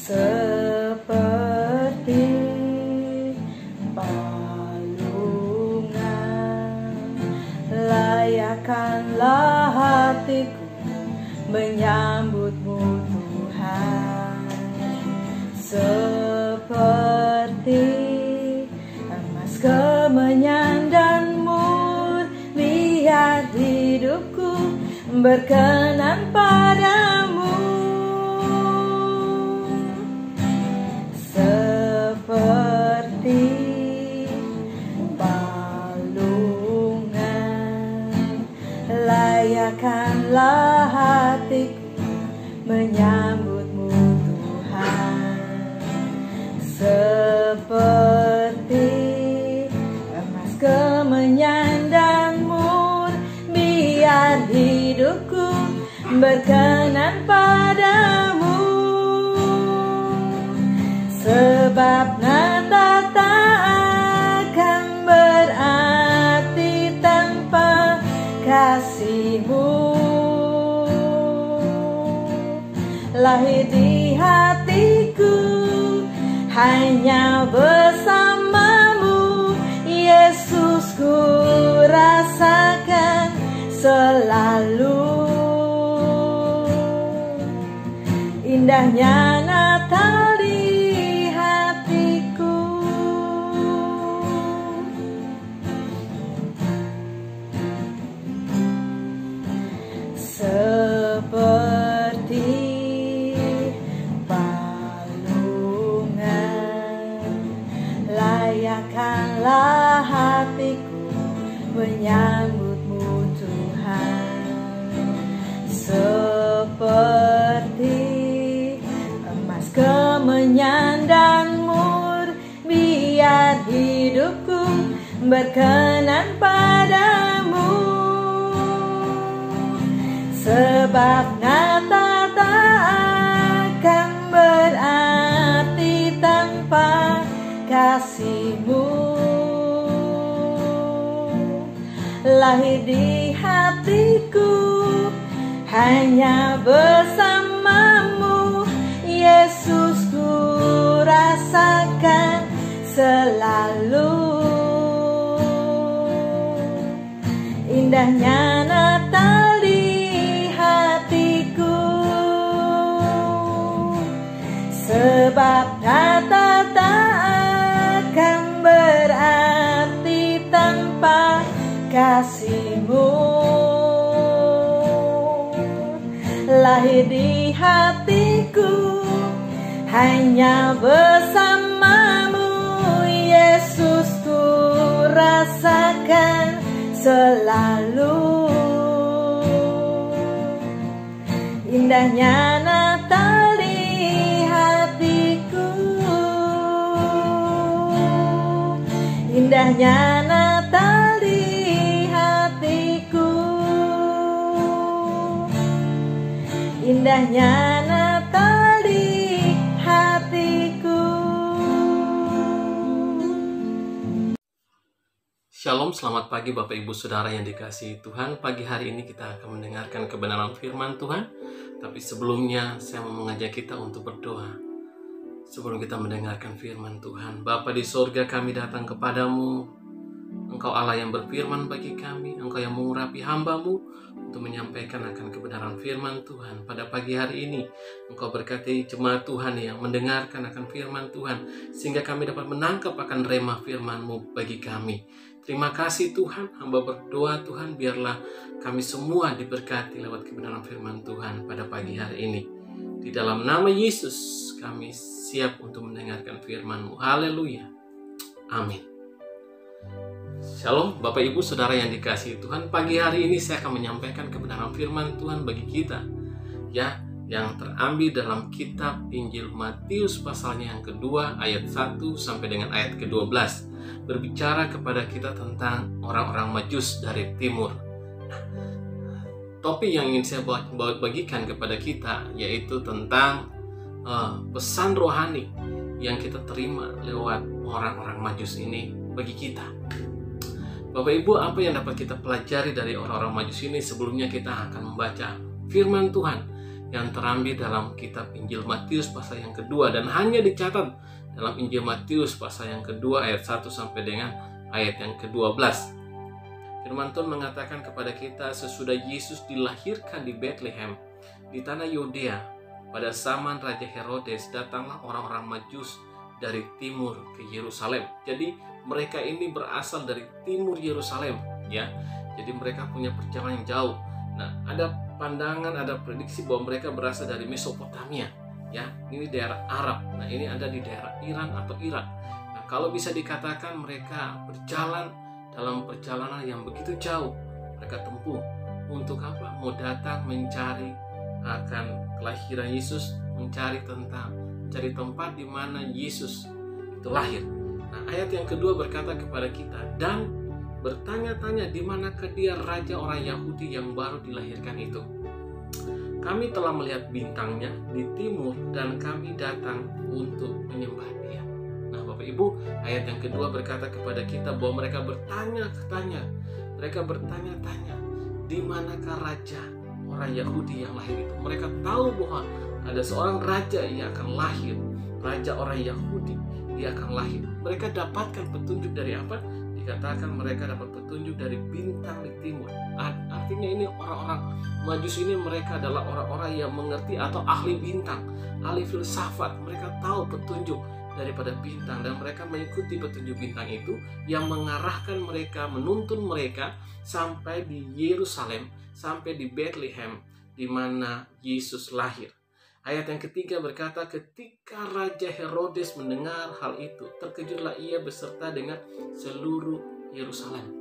seperti palungan. Layakkanlah hatiku menyambutmu Tuhan, seperti emas kemenyan dan biar hidupku berkenan padamu, seperti palungan. Layakkanlah hatiku menyambutmu Tuhan, seperti emas kemenyan dan biar hidupku berkenan padamu. Sebab Natal tak akan berarti tanpa kasih-Mu. Lahir di hatiku hanya bersama-Mu, Yesus, ku rasakan selalu. Indahnya Natal di hatiku. Seperti palungan, layakkanlah hatiku menyambutmu Tuhan, seperti emas kemenyan dan biar hidupku berkenan padamu. Sebab Natal tak akan berarti tanpa kasih-Mu. Lahir di hatiku hanya bersama-Mu, Yesus, ku rasakan selalu. Indahnya Natal di hatiku. Sebab Natal tak akan berarti tanpa kasih-Mu. Lahir di hatiku hanya bersama-Mu, Yesus, ku rasakan selalu. Indahnya Natal di hatiku. Indahnya Natal di hatiku. Indahnya Natal di hatiku. Shalom, selamat pagi Bapak Ibu Saudara yang dikasihi Tuhan. Pagi hari ini kita akan mendengarkan kebenaran firman Tuhan. Tapi sebelumnya saya mau mengajak kita untuk berdoa. Sebelum kita mendengarkan firman Tuhan, Bapa di sorga, kami datang kepadamu. Engkau Allah yang berfirman bagi kami, Engkau yang mengurapi hamba-Mu untuk menyampaikan akan kebenaran firman Tuhan. Pada pagi hari ini, Engkau berkati jemaat Tuhan yang mendengarkan akan firman Tuhan, sehingga kami dapat menangkap akan rema firman-Mu bagi kami. Terima kasih Tuhan, hamba berdoa Tuhan, biarlah kami semua diberkati lewat kebenaran firman Tuhan pada pagi hari ini. Di dalam nama Yesus, kami siap untuk mendengarkan firman-Mu. Haleluya. Amin. Shalom Bapak Ibu Saudara yang dikasihi Tuhan. Pagi hari ini saya akan menyampaikan kebenaran firman Tuhan bagi kita, ya, yang terambil dalam kitab Injil Matius pasalnya yang kedua ayat 1 sampai dengan ayat ke-12, berbicara kepada kita tentang orang-orang Majus dari timur. Topik yang ingin saya bagikan kepada kita yaitu tentang pesan rohani yang kita terima lewat orang-orang Majus ini bagi kita. Bapak Ibu, apa yang dapat kita pelajari dari orang-orang Majus ini? Sebelumnya kita akan membaca firman Tuhan yang terambil dalam kitab Injil Matius pasal yang kedua dan hanya dicatat dalam Injil Matius pasal yang kedua ayat 1 sampai dengan ayat yang ke-12. Firman Tuhan mengatakan kepada kita, sesudah Yesus dilahirkan di Bethlehem di tanah Yudea pada zaman Raja Herodes, datanglah orang-orang Majus dari timur ke Yerusalem. Jadi mereka ini berasal dari timur Yerusalem, ya. Jadi mereka punya perjalanan yang jauh. Nah, ada pandangan, ada prediksi bahwa mereka berasal dari Mesopotamia, ya. Ini daerah Arab. Nah, ini ada di daerah Iran atau Irak. Nah, kalau bisa dikatakan mereka berjalan dalam perjalanan yang begitu jauh, mereka tempuh untuk apa? Mau datang mencari akan kelahiran Yesus, mencari tempat di mana Yesus itu lahir. Nah, ayat yang kedua berkata kepada kita, dan bertanya-tanya di manakah dia raja orang Yahudi yang baru dilahirkan itu. Kami telah melihat bintangnya di timur dan kami datang untuk menyembah dia. Nah, Bapak Ibu, ayat yang kedua berkata kepada kita bahwa mereka bertanya-tanya, di manakah raja orang Yahudi yang lahir itu. Mereka tahu bahwa ada seorang raja yang akan lahir, raja orang Yahudi, dia akan lahir. Mereka dapatkan petunjuk dari apa? Dikatakan mereka dapat petunjuk dari bintang di timur. Artinya ini orang-orang Majus ini, mereka adalah orang-orang yang mengerti atau ahli bintang, ahli filsafat. Mereka tahu petunjuk daripada bintang dan mereka mengikuti petunjuk bintang itu yang mengarahkan mereka, menuntun mereka sampai di Yerusalem, sampai di Bethlehem di mana Yesus lahir. Ayat yang ketiga berkata, ketika Raja Herodes mendengar hal itu, terkejutlah ia beserta dengan seluruh Yerusalem.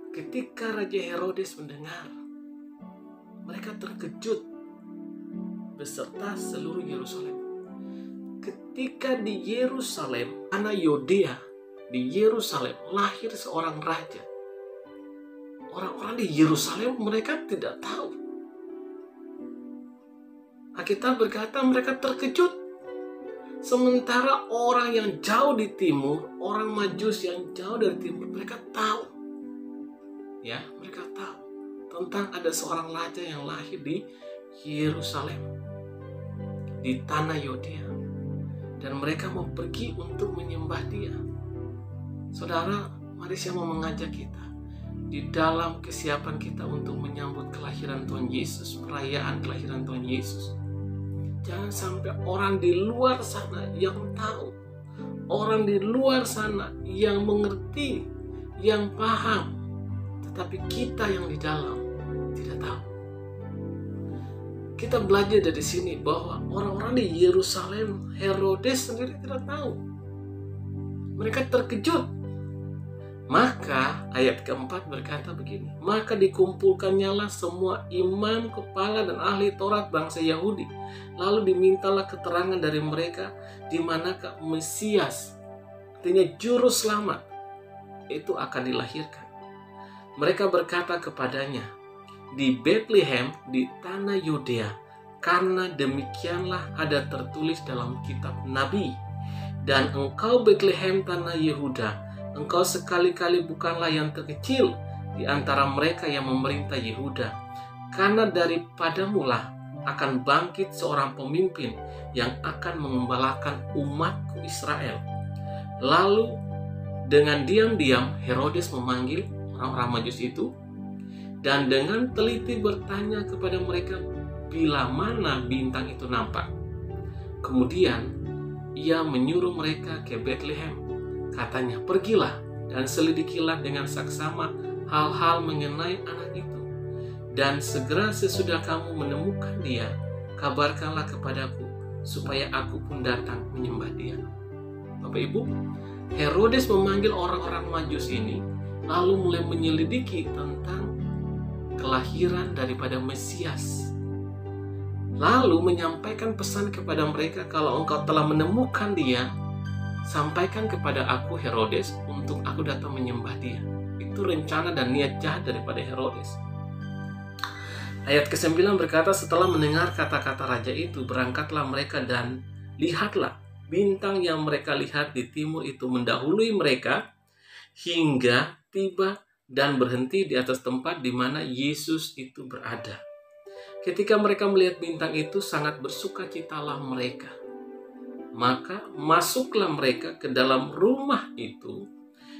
Ketika Raja Herodes mendengar, mereka terkejut beserta seluruh Yerusalem. Ketika di Yerusalem, anak Yudea, di Yerusalem lahir seorang raja. Orang-orang di Yerusalem mereka tidak tahu. Alkitab berkata mereka terkejut. Sementara orang yang jauh di timur, orang Majus yang jauh dari timur, mereka tahu. Ya, mereka tahu tentang ada seorang raja yang lahir di Yerusalem, di tanah Yudea. Dan mereka mau pergi untuk menyembah dia. Saudara, mari saya mau mengajak kita di dalam kesiapan kita untuk menyambut kelahiran Tuhan Yesus, perayaan kelahiran Tuhan Yesus. Jangan sampai orang di luar sana yang tahu, orang di luar sana yang mengerti, yang paham, tetapi kita yang di dalam tidak tahu. Kita belajar dari sini bahwa orang-orang di Yerusalem, Herodes sendiri tidak tahu. Mereka terkejut. Maka ayat keempat berkata begini, maka dikumpulkannyalah semua imam, kepala dan ahli Taurat bangsa Yahudi. Lalu dimintalah keterangan dari mereka di manakah Mesias, artinya juru selamat, itu akan dilahirkan. Mereka berkata kepadanya, di Bethlehem di tanah Yudea, karena demikianlah ada tertulis dalam kitab Nabi. Dan engkau Bethlehem tanah Yehuda, engkau sekali-kali bukanlah yang terkecil di antara mereka yang memerintah Yehuda, karena daripadamulah akan bangkit seorang pemimpin yang akan mengembalakan umatku Israel. Lalu dengan diam-diam Herodes memanggil orang-orang Majus itu dan dengan teliti bertanya kepada mereka bila mana bintang itu nampak. Kemudian ia menyuruh mereka ke Bethlehem. Katanya, pergilah dan selidikilah dengan saksama hal-hal mengenai anak itu. Dan segera sesudah kamu menemukan dia, kabarkanlah kepadaku, supaya aku pun datang menyembah dia. Bapak Ibu, Herodes memanggil orang-orang Majus ini, lalu mulai menyelidiki tentang kelahiran daripada Mesias. Lalu menyampaikan pesan kepada mereka, kalau engkau telah menemukan dia, sampaikan kepada aku Herodes untuk aku datang menyembah dia. Itu rencana dan niat jahat daripada Herodes. Ayat ke-9 berkata, setelah mendengar kata-kata raja itu, berangkatlah mereka dan lihatlah, bintang yang mereka lihat di timur itu mendahului mereka hingga tiba dan berhenti di atas tempat di mana Yesus itu berada. Ketika mereka melihat bintang itu, sangat bersukacitalah mereka. Maka masuklah mereka ke dalam rumah itu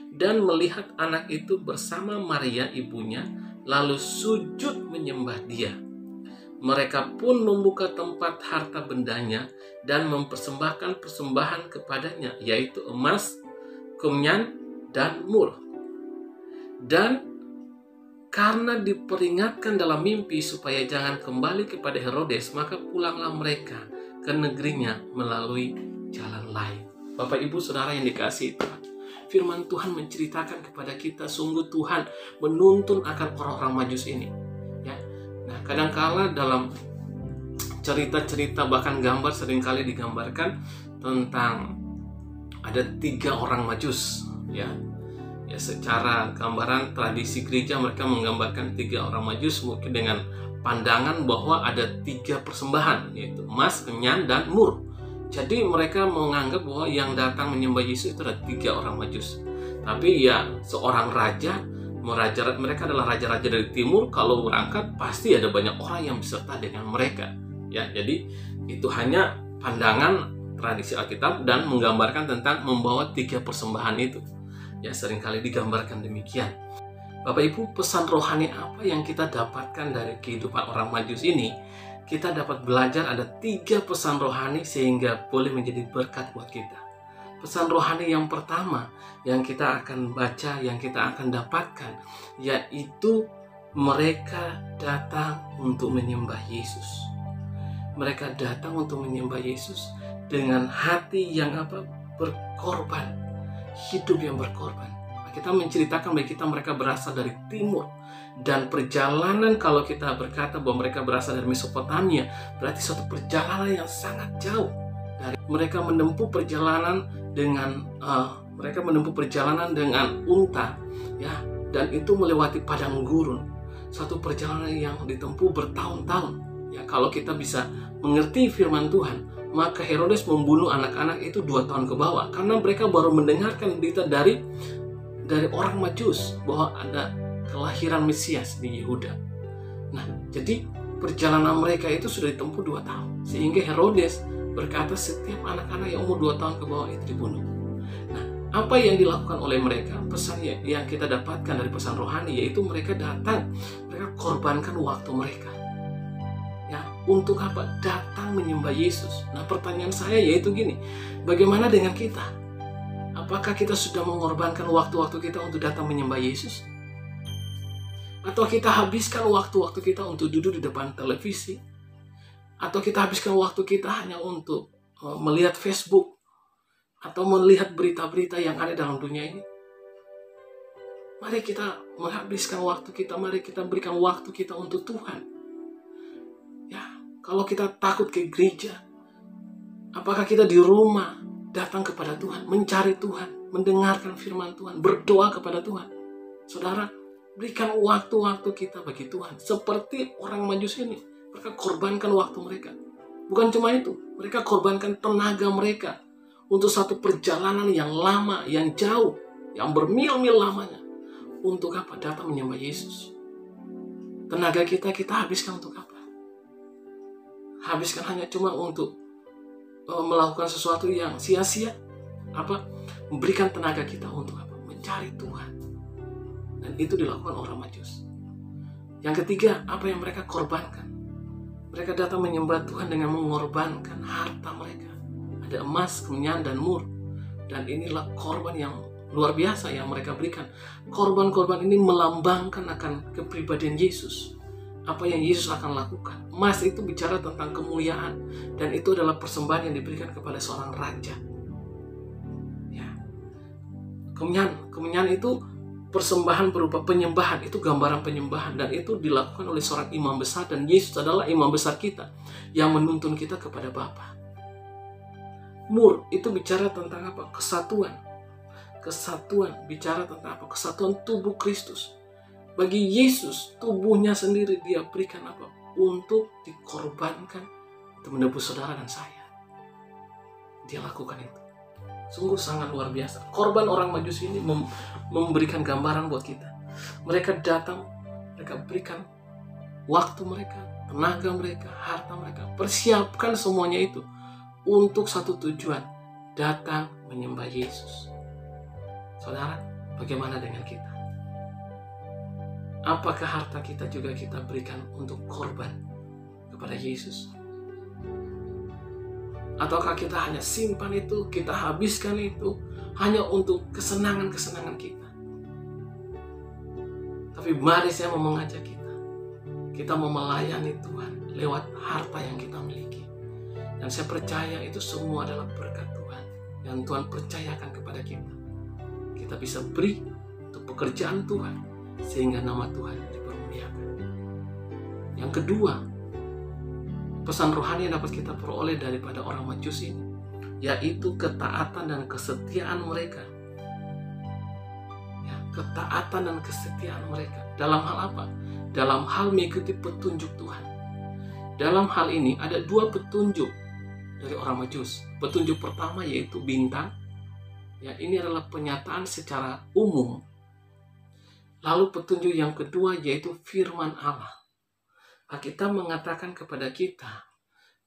dan melihat anak itu bersama Maria ibunya, lalu sujud menyembah dia. Mereka pun membuka tempat harta bendanya dan mempersembahkan persembahan kepadanya, yaitu emas, kemenyan, dan mur. Dan karena diperingatkan dalam mimpi supaya jangan kembali kepada Herodes, maka pulanglah mereka ke negerinya melalui jalan lain. Bapak, Ibu, Saudara yang dikasihi Tuhan, firman Tuhan menceritakan kepada kita, sungguh Tuhan menuntun akan orang-orang Majus ini. Ya. Nah, kadangkala dalam cerita-cerita bahkan gambar seringkali digambarkan tentang ada 3 orang Majus. Ya, secara gambaran tradisi gereja mereka menggambarkan 3 orang Majus mungkin dengan pandangan bahwa ada 3 persembahan, yaitu emas, kemenyan, dan mur. Jadi mereka menganggap bahwa yang datang menyembah Yesus itu ada 3 orang Majus. Tapi ya seorang raja, mereka adalah raja-raja dari timur, kalau berangkat pasti ada banyak orang yang beserta dengan mereka. Ya, jadi itu hanya pandangan tradisi Alkitab dan menggambarkan tentang membawa 3 persembahan itu. Ya, seringkali digambarkan demikian. Bapak Ibu, pesan rohani apa yang kita dapatkan dari kehidupan orang Majus ini? Kita dapat belajar ada 3 pesan rohani sehingga boleh menjadi berkat buat kita. Pesan rohani yang pertama yang kita akan baca, yang kita akan dapatkan, yaitu mereka datang untuk menyembah Yesus. Mereka datang untuk menyembah Yesus dengan hati yang berkorban. Hidup yang berkorban. Kita menceritakan bagi kita mereka berasal dari timur, dan perjalanan, kalau kita berkata bahwa mereka berasal dari Mesopotamia, berarti suatu perjalanan yang sangat jauh. Mereka menempuh perjalanan dengan unta, ya, dan itu melewati padang gurun. Suatu perjalanan yang ditempuh bertahun-tahun. Ya, kalau kita bisa mengerti firman Tuhan, maka Herodes membunuh anak-anak itu 2 tahun ke bawah, karena mereka baru mendengarkan berita dari orang Majus bahwa ada kelahiran Mesias di Yehuda. Nah, jadi perjalanan mereka itu sudah ditempuh 2 tahun, sehingga Herodes berkata setiap anak-anak yang umur 2 tahun ke bawah itu dibunuh. Nah, apa yang dilakukan oleh mereka? Pesan yang kita dapatkan dari pesan rohani, yaitu mereka datang, mereka korbankan waktu mereka. Ya, untuk apa? Datang menyembah Yesus. Nah, pertanyaan saya yaitu gini, bagaimana dengan kita? Apakah kita sudah mengorbankan waktu-waktu kita untuk datang menyembah Yesus? Atau kita habiskan waktu-waktu kita untuk duduk di depan televisi? Atau kita habiskan waktu kita hanya untuk melihat Facebook? Atau melihat berita-berita yang ada dalam dunia ini? Mari kita menghabiskan waktu kita, mari kita berikan waktu kita untuk Tuhan. Kalau kita takut ke gereja, apakah kita di rumah datang kepada Tuhan, mencari Tuhan, mendengarkan firman Tuhan, berdoa kepada Tuhan? Saudara, berikan waktu-waktu kita bagi Tuhan. Seperti orang Majus ini, mereka korbankan waktu mereka. Bukan cuma itu, mereka korbankan tenaga mereka untuk satu perjalanan yang lama, yang jauh, yang bermil-mil lamanya. Untuk apa? Datang menyembah Yesus. Tenaga kita habiskan untuk apa? Habiskan hanya cuma untuk melakukan sesuatu yang sia-sia? Memberikan tenaga kita untuk apa? Mencari Tuhan. Dan itu dilakukan orang Majus. Yang ketiga, apa yang mereka korbankan? Mereka datang menyembah Tuhan dengan mengorbankan harta mereka. Ada emas, kemenyan, dan mur. Dan inilah korban yang luar biasa yang mereka berikan. Korban-korban ini melambangkan akan kepribadian Yesus. Apa yang Yesus akan lakukan. Emas itu bicara tentang kemuliaan, dan itu adalah persembahan yang diberikan kepada seorang raja. Ya. Kemenyan itu persembahan berupa penyembahan, itu gambaran penyembahan, dan itu dilakukan oleh seorang imam besar, dan Yesus adalah imam besar kita yang menuntun kita kepada Bapa. Mur itu bicara tentang apa? Kesatuan. Kesatuan bicara tentang apa? Kesatuan tubuh Kristus. Bagi Yesus, tubuhnya sendiri dia berikan apa? Untuk dikorbankan untuk menebus saudara dan saya. Dia lakukan itu. Sungguh sangat luar biasa. Korban orang Majus ini memberikan gambaran buat kita. Mereka datang, mereka berikan waktu mereka, tenaga mereka, harta mereka, persiapkan semuanya itu untuk satu tujuan, datang menyembah Yesus. Saudara, bagaimana dengan kita? Apakah harta kita juga kita berikan untuk korban kepada Yesus? Ataukah kita hanya simpan itu, kita habiskan itu hanya untuk kesenangan-kesenangan kita? Tapi mari saya mau mengajak kita mau melayani Tuhan lewat harta yang kita miliki. Dan saya percaya itu semua adalah berkat Tuhan yang Tuhan percayakan kepada kita. Kita bisa beri untuk pekerjaan Tuhan sehingga nama Tuhan dipermuliakan. Yang kedua, pesan rohani yang dapat kita peroleh daripada orang Majus ini, yaitu ketaatan dan kesetiaan mereka. Ya, ketaatan dan kesetiaan mereka. Dalam hal apa? Dalam hal mengikuti petunjuk Tuhan. Dalam hal ini ada dua petunjuk dari orang Majus. Petunjuk pertama yaitu bintang. Ya, ini adalah penyataan secara umum. Lalu petunjuk yang kedua yaitu firman Allah. Alkitab mengatakan kepada kita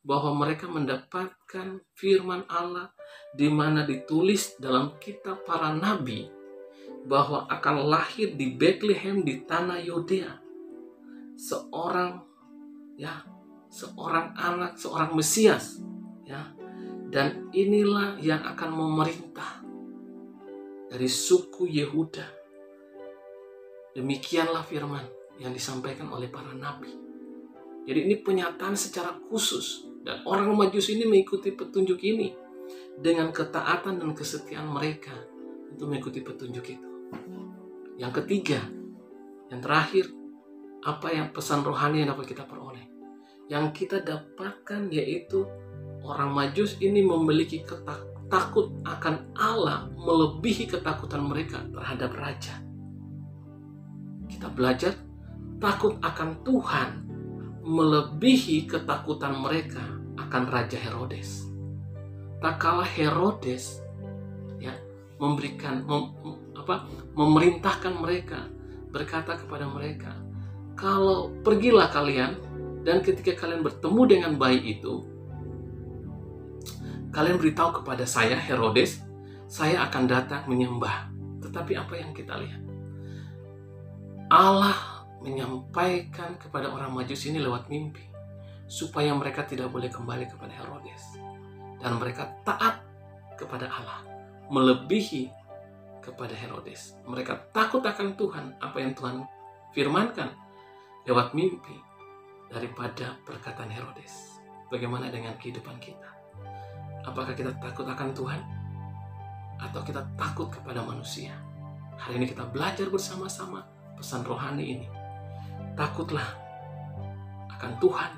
bahwa mereka mendapatkan firman Allah di mana ditulis dalam kitab para nabi bahwa akan lahir di Bethlehem di tanah Yudea seorang anak, seorang Mesias, ya. Dan inilah yang akan memerintah dari suku Yehuda. Demikianlah firman yang disampaikan oleh para nabi. Jadi ini penyataan secara khusus. Dan orang Majus ini mengikuti petunjuk ini dengan ketaatan dan kesetiaan mereka untuk mengikuti petunjuk itu. Yang ketiga, yang terakhir, apa yang pesan rohani yang dapat kita peroleh? Yang kita dapatkan yaitu orang Majus ini memiliki takut akan Allah melebihi ketakutan mereka terhadap raja. Kita belajar takut akan Tuhan melebihi ketakutan mereka akan Raja Herodes. Tak kalah Herodes memerintahkan mereka, berkata kepada mereka, kalau pergilah kalian dan ketika kalian bertemu dengan bayi itu, kalian beritahu kepada saya Herodes, saya akan datang menyembah. Tetapi apa yang kita lihat? Allah menyampaikan kepada orang Majus ini lewat mimpi supaya mereka tidak boleh kembali kepada Herodes dan mereka taat kepada Allah melebihi kepada Herodes. Mereka takut akan Tuhan, apa yang Tuhan firmankan lewat mimpi daripada perkataan Herodes. Bagaimana dengan kehidupan kita? Apakah kita takut akan Tuhan atau kita takut kepada manusia? Hari ini kita belajar bersama-sama pesan rohani ini. Takutlah akan Tuhan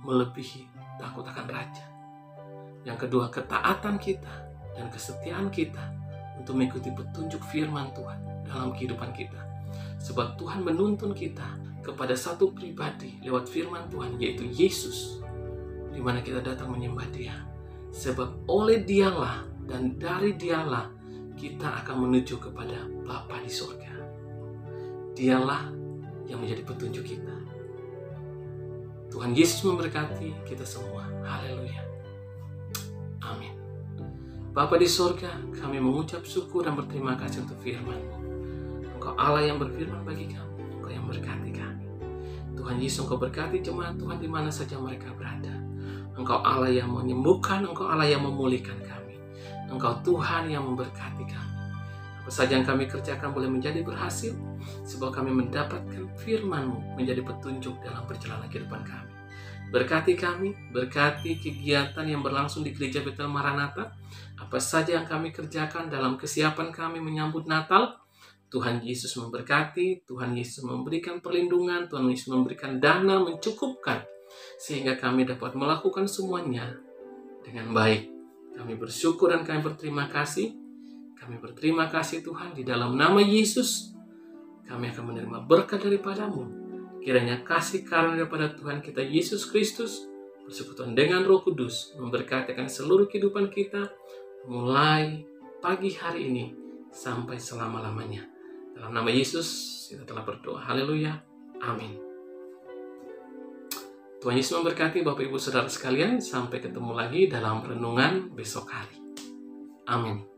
melebihi takut akan raja. Yang kedua, ketaatan kita dan kesetiaan kita untuk mengikuti petunjuk firman Tuhan dalam kehidupan kita. Sebab Tuhan menuntun kita kepada satu pribadi lewat firman Tuhan, yaitu Yesus, di mana kita datang menyembah Dia. Sebab oleh Dialah dan dari Dialah kita akan menuju kepada Bapa di surga. Dialah yang menjadi petunjuk kita. Tuhan Yesus memberkati kita semua. Haleluya. Amin. Bapa di surga, kami mengucap syukur dan berterima kasih untuk firman-Mu. Engkau Allah yang berfirman bagi kami. Engkau yang berkati kami. Tuhan Yesus, Engkau berkati jemaat Tuhan di mana saja mereka berada. Engkau Allah yang menyembuhkan, Engkau Allah yang memulihkan kami. Engkau Tuhan yang memberkati kami. Apa saja yang kami kerjakan boleh menjadi berhasil, sebab kami mendapatkan firman-Mu menjadi petunjuk dalam perjalanan kehidupan kami. Berkati kami, berkati kegiatan yang berlangsung di Gereja Betel Maranatha. Apa saja yang kami kerjakan dalam kesiapan kami menyambut Natal, Tuhan Yesus memberkati, Tuhan Yesus memberikan perlindungan, Tuhan Yesus memberikan dana mencukupkan, sehingga kami dapat melakukan semuanya dengan baik. Kami bersyukur dan kami berterima kasih. Kami berterima kasih Tuhan, di dalam nama Yesus, kami akan menerima berkat daripada-Mu. Kiranya kasih karunia daripada Tuhan kita Yesus Kristus bersekutu dengan Roh Kudus memberkati seluruh kehidupan kita mulai pagi hari ini sampai selama-lamanya. Dalam nama Yesus kita telah berdoa. Haleluya. Amin. Tuhan Yesus memberkati Bapak Ibu Saudara sekalian. Sampai ketemu lagi dalam renungan besok hari. Amin.